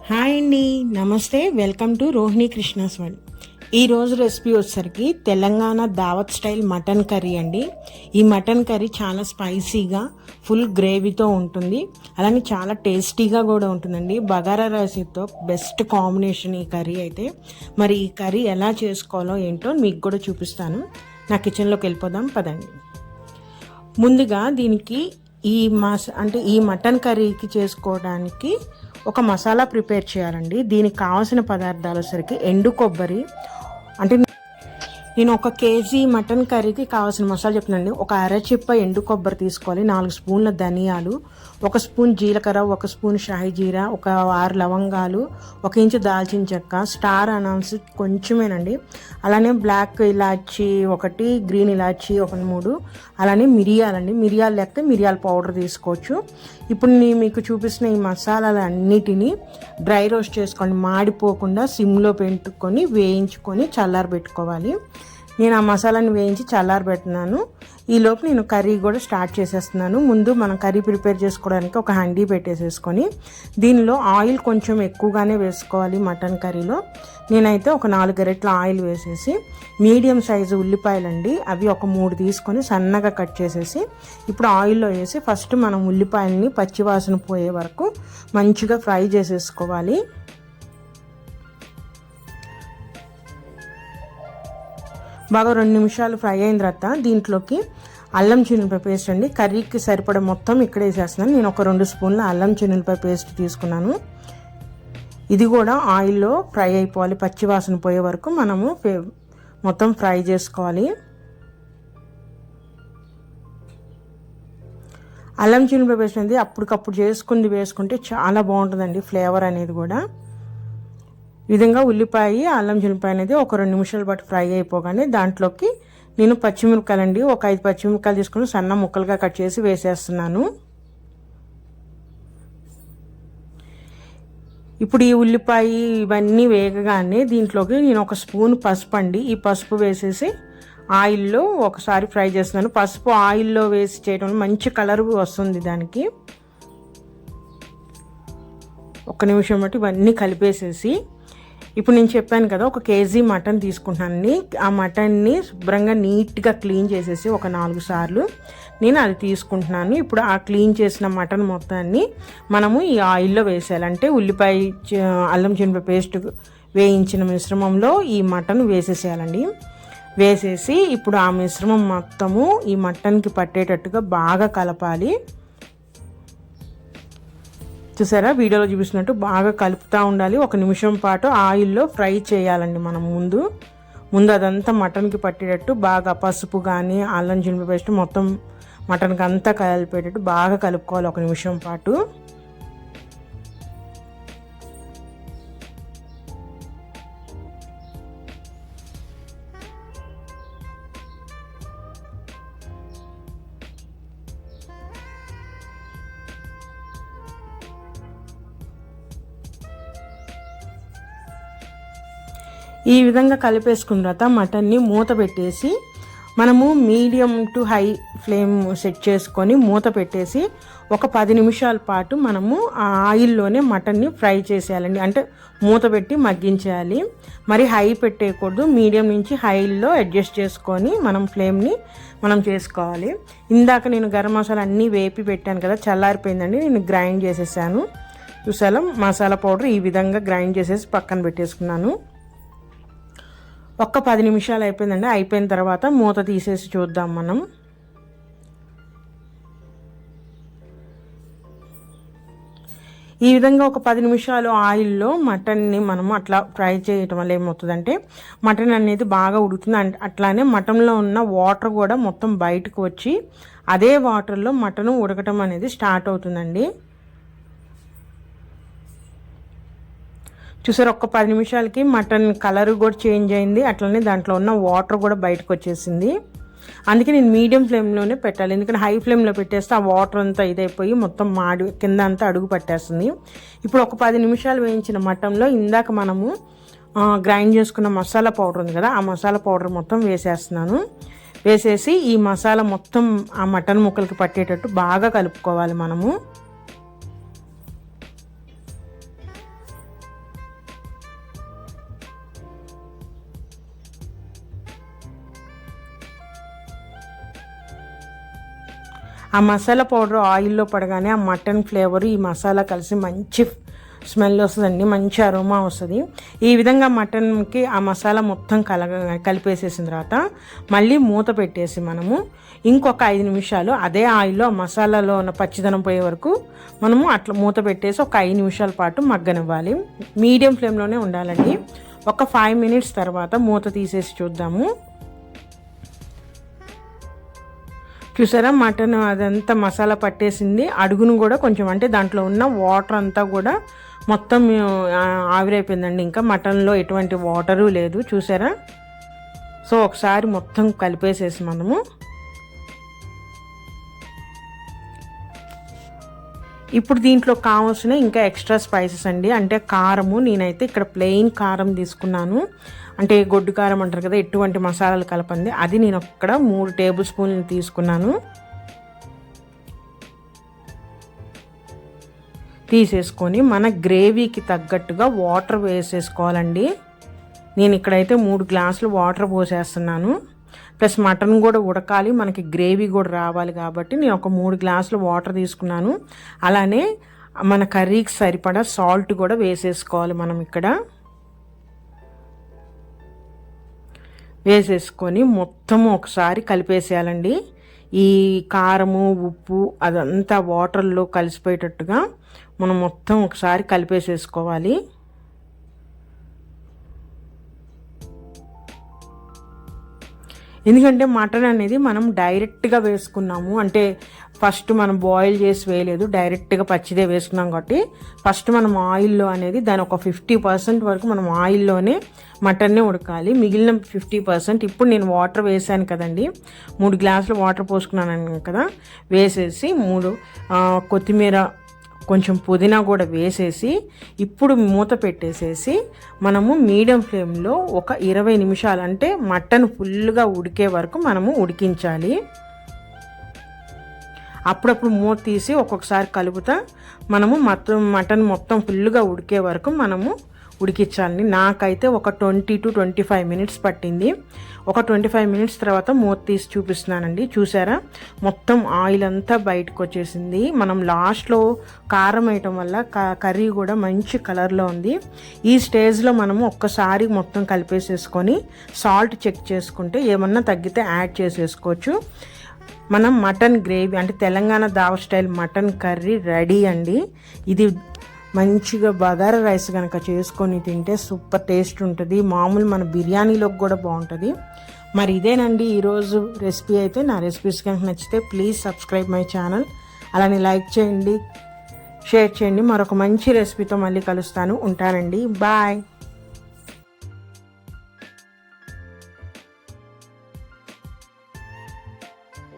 Hi అండి, నమస్తే. Welcome to Rohini Krishna's world. ఈరోజు రెసిపీ వచ్చేసరికి తెలంగాణ దావత్ స్టైల్ మటన్ కర్రీ అండి. ఈ మటన్ కర్రీ చాలా స్పైసీగా ఫుల్ గ్రేవీతో ఉంటుంది, అలానే చాలా టేస్టీగా కూడా ఉంటుందండి. బగారా రైస్తో బెస్ట్ కాంబినేషన్ ఈ కర్రీ అయితే. మరి ఈ కర్రీ ఎలా చేసుకోవాలో ఏంటో మీకు కూడా చూపిస్తాను. నా కిచెన్లోకి వెళ్ళిపోదాం పదండి. ముందుగా దీనికి ఈ మటన్ కర్రీకి చేసుకోవడానికి ఒక మసాలా ప్రిపేర్ చేయాలండి. దీనికి కావాల్సిన పదార్థాలు వచ్చరికి ఎండు కొబ్బరి, అంటే నేను 1 కేజీ మటన్ కర్రీకి కావాల్సిన మసాలా చెప్తున్నానండి. ఒక అరచిప్ప ఎండు కొబ్బరి తీసుకోవాలి, 4 స్పూన్ల ధనియాలు, 1 స్పూన్ జీలకర్ర, 1 స్పూన్ షాహీ జీరా, ఒక 6 లవంగాలు, 1 ఇంచు దాల్చిన చెక్క, స్టార్ అనాన్స్ కొంచెమేనండి, అలానే బ్లాక్ ఇలాచి 1, గ్రీన్ ఇలాచి 3, అలానే మిరియాలండి. మిరియాలు లేకపోతే మిరియాల పౌడర్ తీసుకోవచ్చు. ఇప్పుడు నేను మీకు చూపిస్తున్న ఈ మసాలాలన్నిటినీ డ్రై రోస్ట్ చేసుకోండి, మాడిపోకుండా సిమ్లో పెట్టుకొని వేయించుకొని చల్లారబెట్టుకోవాలి. నేను ఆ మసాలాని వేయించి చల్లారబెట్టినాను. ఈలోపు నేను కర్రీ కూడా స్టార్ట్ చేసేస్తున్నాను. ముందు మనం కర్రీ ప్రిపేర్ చేసుకోవడానికి ఒక హండీ పెట్టేసేసుకొని దీనిలో ఆయిల్ కొంచెం ఎక్కువగానే వేసుకోవాలి. మటన్ కర్రీలో నేనైతే ఒక 4 గరిటెల ఆయిల్ వేసేసి మీడియం సైజు ఉల్లిపాయలండి, అవి ఒక 3 తీసుకొని సన్నగా కట్ చేసేసి ఇప్పుడు ఆయిల్లో వేసి ఫస్ట్ మనం ఉల్లిపాయలని పచ్చివాసన పోయే వరకు మంచిగా ఫ్రై చేసేసుకోవాలి. బాగా 2 నిమిషాలు ఫ్రై అయిన తర్వాత దీంట్లోకి అల్లం చిన్నులపాయ పేస్ట్ అండి, కర్రీకి సరిపడ మొత్తం ఇక్కడ వేసేస్తున్నాను. నేను ఒక 2 స్పూన్ల అల్లం చిన్నులపాయ పేస్ట్ తీసుకున్నాను. ఇది కూడా ఆయిల్లో ఫ్రై అయిపోవాలి, పచ్చివాసన పోయే వరకు మనము మొత్తం ఫ్రై చేసుకోవాలి. అల్లం చిన్నులపాయ పేస్ట్ అనేది అప్పటికప్పుడు చేసుకుంది వేసుకుంటే చాలా బాగుంటుందండి, ఫ్లేవర్ అనేది కూడా. ఈ విధంగా ఉల్లిపాయ అల్లం చిన్నులపాయ అనేది ఒక 2 నిమిషాల పాటు ఫ్రై అయిపోగానే దాంట్లోకి నేను పచ్చిమిరపకాయలండి ఒక 5 పచ్చిమిరపకాయలు తీసుకుని సన్న ముక్కలుగా కట్ చేసి వేసేస్తున్నాను. ఇప్పుడు ఈ ఉల్లిపాయ ఇవన్నీ వేగగానే దీంట్లోకి నేను 1 స్పూన్ పసుపు అండి, ఈ పసుపు వేసేసి ఆయిల్లో ఒకసారి ఫ్రై చేస్తున్నాను. పసుపు ఆయిల్లో వేసి చేయడం వల్ల మంచి కలర్ వస్తుంది దానికి. 1 నిమిషం బట్టి ఇవన్నీ కలిపేసేసి ఇప్పుడు నేను చెప్పాను కదా 1 కేజీ మటన్ తీసుకుంటున్నాను. ఆ మటన్ని శుభ్రంగా నీట్గా క్లీన్ చేసేసి ఒక 4 సార్లు నేను అది తీసుకుంటున్నాను. ఇప్పుడు ఆ క్లీన్ చేసిన మటన్ మొత్తాన్ని మనము ఈ ఆయిల్లో వేసేయాలి. అంటే ఉల్లిపాయ అల్లం చిన్నులపాయ పేస్ట్ వేయించిన మిశ్రమంలో ఈ మటన్ వేసేసేయాలండి. వేసేసి ఇప్పుడు ఆ మిశ్రమం మొత్తము ఈ మటన్కి పట్టేటట్టుగా బాగా కలపాలి. చూసారా, వీడియోలో చూపిస్తున్నట్టు బాగా కలుపుతూ ఉండాలి. 1 నిమిషం పాటు ఆయిల్లో ఫ్రై చేయాలండి. మనం ముందు అదంతా మటన్కి పట్టేటట్టు బాగా పసుపు కానీ అల్లం చిన్నులపాయ పేస్ట్ మొత్తం మటన్కి అంతా కలిపేటట్టు బాగా కలుపుకోవాలి 1 నిమిషం పాటు. ఈ విధంగా కలిపేసుకున్న తర్వాత మటన్ని మూత పెట్టేసి మనము medium to high flame set చేసుకొని మూత పెట్టేసి ఒక 10 నిమిషాల పాటు మనము ఆ ఆయిల్లోనే మటన్ని ఫ్రై చేసేయాలండి. అంటే మూత పెట్టి మగ్గించేయాలి, మరి హై పెట్టేయకూడదు. మీడియం నుంచి హైలో అడ్జస్ట్ చేసుకొని ఫ్లేమ్ని చేసుకోవాలి. ఇందాక నేను గరం మసాలా అన్నీ వేపి పెట్టాను కదా, చల్లారిపోయిందండి, నేను గ్రైండ్ చేసేసాను. చూసారా, మసాలా పౌడర్ ఈ విధంగా గ్రైండ్ చేసేసి పక్కన పెట్టేసుకున్నాను. 10 నిమిషాలు అయిపోయిందండి. అయిపోయిన తర్వాత మూత తీసేసి చూద్దాం మనం. ఈ విధంగా ఒక 10 నిమిషాలు ఆయిల్లో మటన్ని మనము అట్లా ఫ్రై చేయటం వల్ల ఏమవుతుందంటే మటన్ అనేది బాగా ఉడుకుతుంది. అట్లానే మటన్లో ఉన్న వాటర్ కూడా మొత్తం బయటకు వచ్చి అదే వాటర్లో మటన్ ఉడకటం అనేది స్టార్ట్ అవుతుందండి. చూసారు, 10 నిమిషాలకి మటన్ కలర్ కూడా చేంజ్ అయింది, అట్లనే దాంట్లో ఉన్న వాటర్ కూడా బయటకు వచ్చేసింది. అందుకే నేను మీడియం ఫ్లేమ్లోనే పెట్టాలి, ఎందుకంటే హై ఫ్లేమ్లో పెట్టేస్తే ఆ వాటర్ అంతా ఇదైపోయి మొత్తం మాడి కింద అంతా అడుగు పట్టేస్తుంది. ఇప్పుడు ఒక 10 నిమిషాలు వేయించిన మటన్లో ఇందాక మనము గ్రైండ్ చేసుకున్న మసాలా పౌడర్ ఉంది కదా, ఆ మసాలా పౌడర్ మొత్తం వేసేస్తున్నాను. వేసేసి ఈ మసాలా మొత్తం ఆ మటన్ ముక్కలకి పట్టేటట్టు బాగా కలుపుకోవాలి మనము. ఆ మసాలా పౌడర్ ఆయిల్లో పడగానే ఆ మటన్ ఫ్లేవర్ ఈ మసాలా కలిసి మంచి స్మెల్ వస్తుందండి, మంచి అరోమా వస్తుంది. ఈ విధంగా మటన్కి ఆ మసాలా మొత్తం కలిపేసేసిన తర్వాత మళ్ళీ మూత పెట్టేసి మనము ఇంకొక 5 నిమిషాలు అదే ఆయిల్లో ఆ మసాలాలో ఉన్న పచ్చిదనం పోయే వరకు మనము అట్లా మూత పెట్టేసి ఒక 5 నిమిషాల పాటు మగ్గనివ్వాలి. మీడియం ఫ్లేమ్లోనే ఉండాలండి. ఒక 5 మినిట్స్ తర్వాత మూత తీసేసి చూద్దాము. చూసారా, మటన్ అదంతా మసాలా పట్టేసింది. అడుగును కూడా కొంచెం అంటే దాంట్లో ఉన్న వాటర్ అంతా కూడా మొత్తం ఆవిరైపోయిందండి. ఇంకా మటన్లో ఎటువంటి వాటరు లేదు చూసారా. సో ఒకసారి మొత్తం కలిపేసేసి మనము ఇప్పుడు దీంట్లో కావాల్సిన ఇంకా ఎక్స్ట్రా స్పైసెస్ అండి. అంటే కారము, నేనైతే ఇక్కడ ప్లెయిన్ కారం తీసుకున్నాను. అంటే గొడ్డు కారం అంటారు కదా, ఎటువంటి మసాలాలు కలపండి, అది నేను అక్కడ 3 టేబుల్ స్పూన్లు తీసుకున్నాను. తీసేసుకొని మన గ్రేవీకి తగ్గట్టుగా వాటర్ వేసేసుకోవాలండి. నేను ఇక్కడైతే 3 గ్లాసులు వాటర్ పోసేస్తున్నాను. ప్లస్ మటన్ కూడా ఉడకాలి, మనకి గ్రేవీ కూడా రావాలి కాబట్టి నేను ఒక 3 గ్లాసులు వాటర్ తీసుకున్నాను. అలానే మన కర్రీకి సరిపడా సాల్ట్ కూడా వేసేసుకోవాలి. మనం ఇక్కడ వేసేసుకొని మొత్తం ఒకసారి కలిపేసేయాలండి. ఈ కారము, ఉప్పు అదంతా వాటర్లో కలిసిపోయేటట్టుగా మనం మొత్తం ఒకసారి కలిపేసేసుకోవాలి. ఎందుకంటే మటన్ అనేది మనం డైరెక్ట్గా వేసుకున్నాము, అంటే ఫస్ట్ మనం బాయిల్ చేసి వేయలేదు, డైరెక్ట్గా పచ్చిదే వేసుకున్నాం కాబట్టి ఫస్ట్ మనం ఆయిల్లో అనేది దాని ఒక 50% వరకు మనం ఆయిల్లోనే మటన్నే ఉడకాలి. మిగిలిన 50% ఇప్పుడు నేను వాటర్ వేసాను కదండి, 3 గ్లాసులు వాటర్ పోసుకున్నాను కదా, వేసేసి 3 కొత్తిమీర కొంచెం పుదీనా కూడా వేసేసి ఇప్పుడు మూత పెట్టేసేసి మనము మీడియం ఫ్లేమ్లో ఒక 20 నిమిషాలు, అంటే మటన్ ఫుల్గా ఉడికే వరకు మనము ఉడికించాలి. అప్పుడప్పుడు మూత తీసి ఒక్కొక్కసారి కలుపుతా మనము మటన్ మొత్తం ఫుల్గా ఉడికే వరకు మనము ఉడికించాలి. నాకైతే ఒక 20 to 25 మినిట్స్ పట్టింది. ఒక 25 మినిట్స్ తర్వాత మూత తీసి చూపిస్తున్నానండి. చూసారా, మొత్తం ఆయిల్ అంతా బయటకు వచ్చేసింది. మనం లాస్ట్లో కారం వేయటం వల్ల కర్రీ కూడా మంచి కలర్లో ఉంది. ఈ స్టేజ్లో మనము ఒక్కసారి మొత్తం కలిపేసేసుకొని సాల్ట్ చెక్ చేసుకుంటే ఏమన్నా తగ్గితే యాడ్ చేసేసుకోవచ్చు. మనం మటన్ గ్రేవీ అంటే తెలంగాణ దావ స్టైల్ మటన్ కర్రీ రెడీ అండి. ఇది మంచిగా బగారా రైస్ కనుక చేసుకొని తింటే సూపర్ టేస్ట్ ఉంటుంది. మామూలు మన బిర్యానీలోకి కూడా బాగుంటుంది. మరి ఇదేనండి ఈరోజు రెసిపీ. అయితే నా రెసిపీస్ కనుక నచ్చితే ప్లీజ్ సబ్స్క్రైబ్ మై ఛానల్, అలానే లైక్ చేయండి, షేర్ చేయండి. మరొక మంచి రెసిపీతో మళ్ళీ కలుస్తాను. ఉంటానండి, బాయ్.